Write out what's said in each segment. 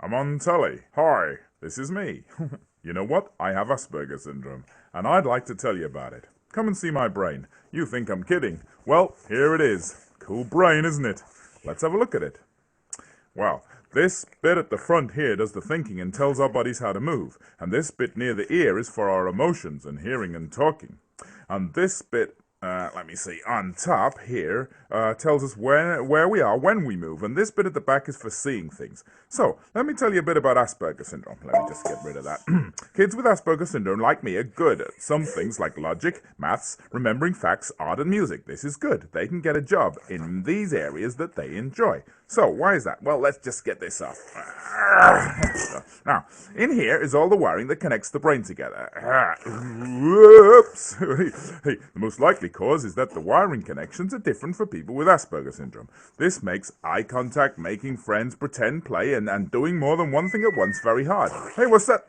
I'm on telly. Hi, this is me. You know what? I have Asperger Syndrome, and I'd like to tell you about it. Come and see my brain. You think I'm kidding. Well, here it is. Cool brain, isn't it? Let's have a look at it. Well, this bit at the front here does the thinking and tells our bodies how to move, and this bit near the ear is for our emotions and hearing and talking. And this bit, on top here, tells us where we are when we move, and this bit at the back is for seeing things. So, let me tell you a bit about Asperger Syndrome. Let me just get rid of that. Kids with Asperger Syndrome, like me, are good at some things like logic, maths, remembering facts, art, and music. This is good. They can get a job in these areas that they enjoy. So, why is that? Well, let's just get this off. Now, in here is all the wiring that connects the brain together. Whoops! Hey, the most likely cause is that the wiring connections are different for people with Asperger Syndrome. This makes eye contact, making friends, pretend play, and doing more than one thing at once very hard. Hey, what's that?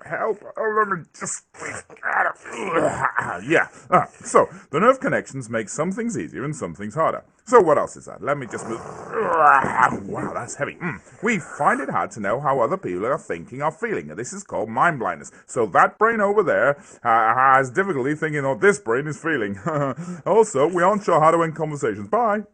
Help! Oh, let me just... Yeah. So, the nerve connections make some things easier and some things harder. So what else is that? Let me just move... Wow, that's heavy. We find it hard to know how other people are thinking or feeling. This is called mind blindness. So that brain over there has difficulty thinking what this brain is feeling. Also, we aren't sure how to end conversations. Bye!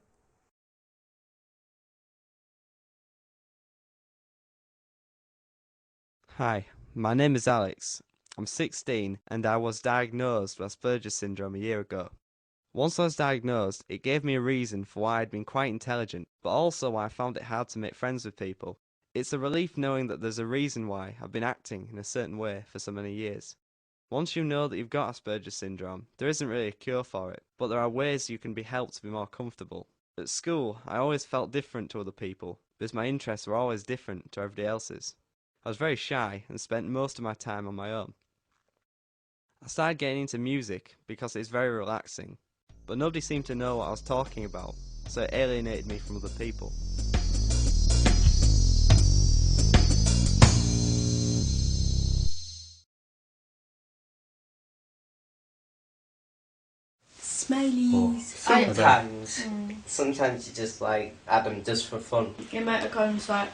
Hi, my name is Alex. I'm 16 and I was diagnosed with Asperger Syndrome a year ago. Once I was diagnosed, it gave me a reason for why I'd been quite intelligent, but also why I found it hard to make friends with people. It's a relief knowing that there's a reason why I've been acting in a certain way for so many years. Once you know that you've got Asperger Syndrome, there isn't really a cure for it, but there are ways you can be helped to be more comfortable. At school, I always felt different to other people, because my interests were always different to everybody else's. I was very shy and spent most of my time on my own. I started getting into music because it's very relaxing, but nobody seemed to know what I was talking about, so it alienated me from other people. Smileys. Sometimes you just like add them just for fun. Emoticons, like,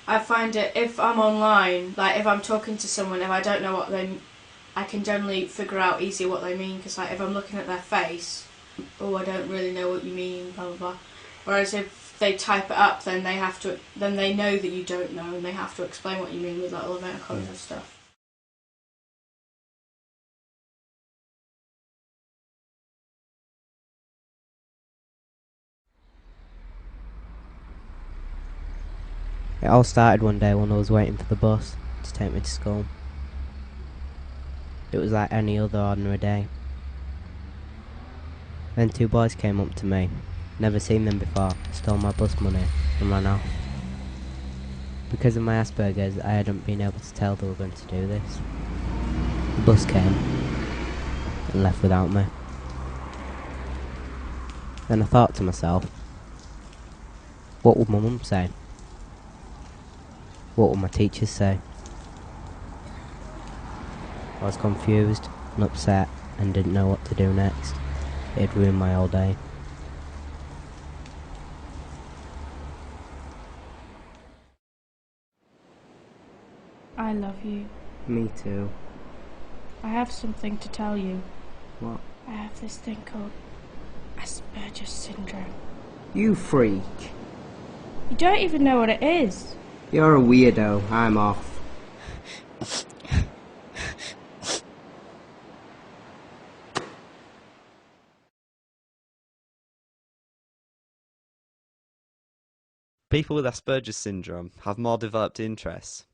I find it, if I'm online, like if I'm talking to someone, if I don't know what they, I can generally figure out easier what they mean, because like if I'm looking at their face, oh, I don't really know what you mean, blah blah blah. Whereas if they type it up, then they know that you don't know, and they have to explain what you mean with like all the emoticons and stuff. It all started one day when I was waiting for the bus to take me to school. It was like any other ordinary day. Then two boys came up to me, never seen them before, stole my bus money and ran off. Because of my Asperger's, I hadn't been able to tell they were going to do this. The bus came and left without me. Then I thought to myself, what would my mum say? What would my teachers say? I was confused and upset and didn't know what to do next. It had ruined my whole day. I love you. Me too. I have something to tell you. What? I have this thing called Asperger Syndrome. You freak. You don't even know what it is. You're a weirdo. I'm off. People with Asperger Syndrome have more developed interests.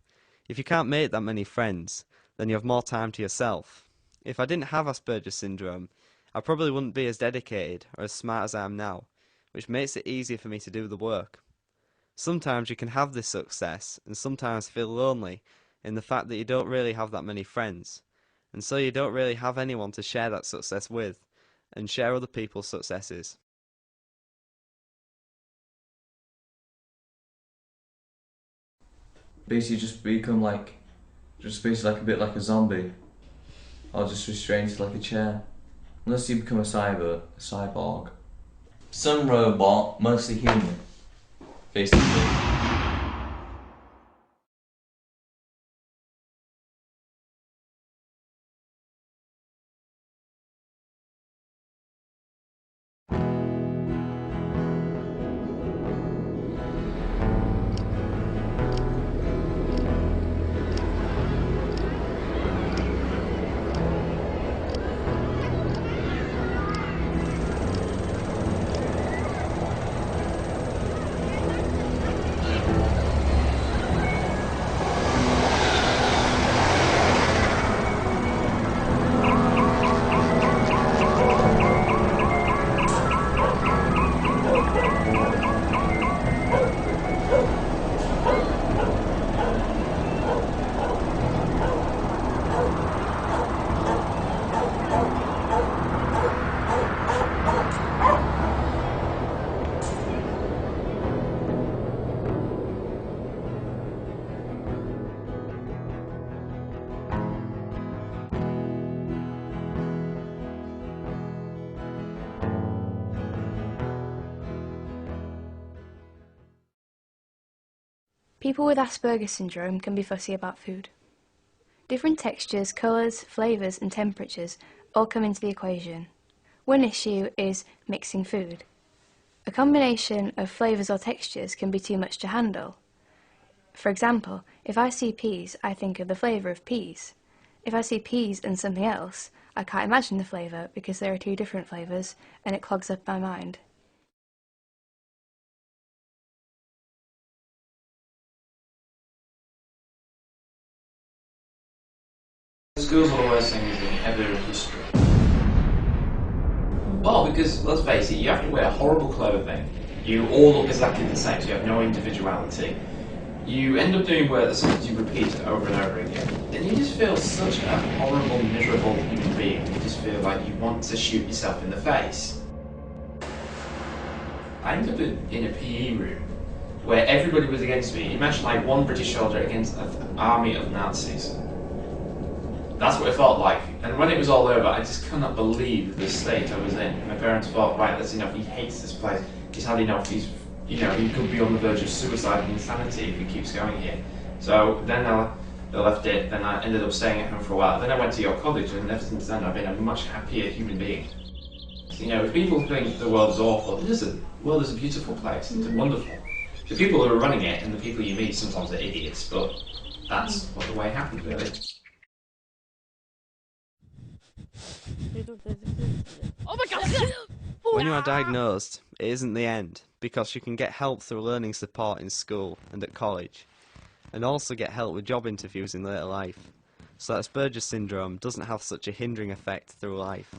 If you can't make that many friends, then you have more time to yourself. If I didn't have Asperger Syndrome, I probably wouldn't be as dedicated or as smart as I am now, which makes it easier for me to do the work. Sometimes you can have this success and sometimes feel lonely in the fact that you don't really have that many friends, and so you don't really have anyone to share that success with and share other people's successes. Basically just basically like a bit like a zombie, or just restrained to like a chair, unless you become a cyborg. Some robot, mostly human, basically. People with Asperger syndrome can be fussy about food. Different textures, colours, flavours and temperatures all come into the equation. One issue is mixing food. A combination of flavours or textures can be too much to handle. For example, if I see peas, I think of the flavour of peas. If I see peas and something else, I can't imagine the flavour because there are two different flavours and it clogs up my mind. School's one of the worst things in ever in history. Well, because, let's face it, you have to wear horrible clothing. You all look exactly the same, so you have no individuality. You end up doing work that sometimes you repeat over and over again. And you just feel such a horrible, miserable human being. You just feel like you want to shoot yourself in the face. I ended up in a PE room where everybody was against me. Imagine like one British soldier against an army of Nazis. That's what it felt like. And when it was all over, I just could not believe the state I was in. My parents thought, right, that's enough. He hates this place. He's had enough. He could be on the verge of suicide and insanity if he keeps going here. So then they left it. Then I ended up staying at home for a while. Then I went to your college, and ever since then, I've been a much happier human being. If people think the world is awful, it isn't. The world is a beautiful place. It's wonderful. The people who are running it and the people you meet sometimes are idiots, but that's what the way it happened, really. Oh my god! When you are diagnosed, it isn't the end, because you can get help through learning support in school and at college, and also get help with job interviews in later life, so that Asperger syndrome doesn't have such a hindering effect through life.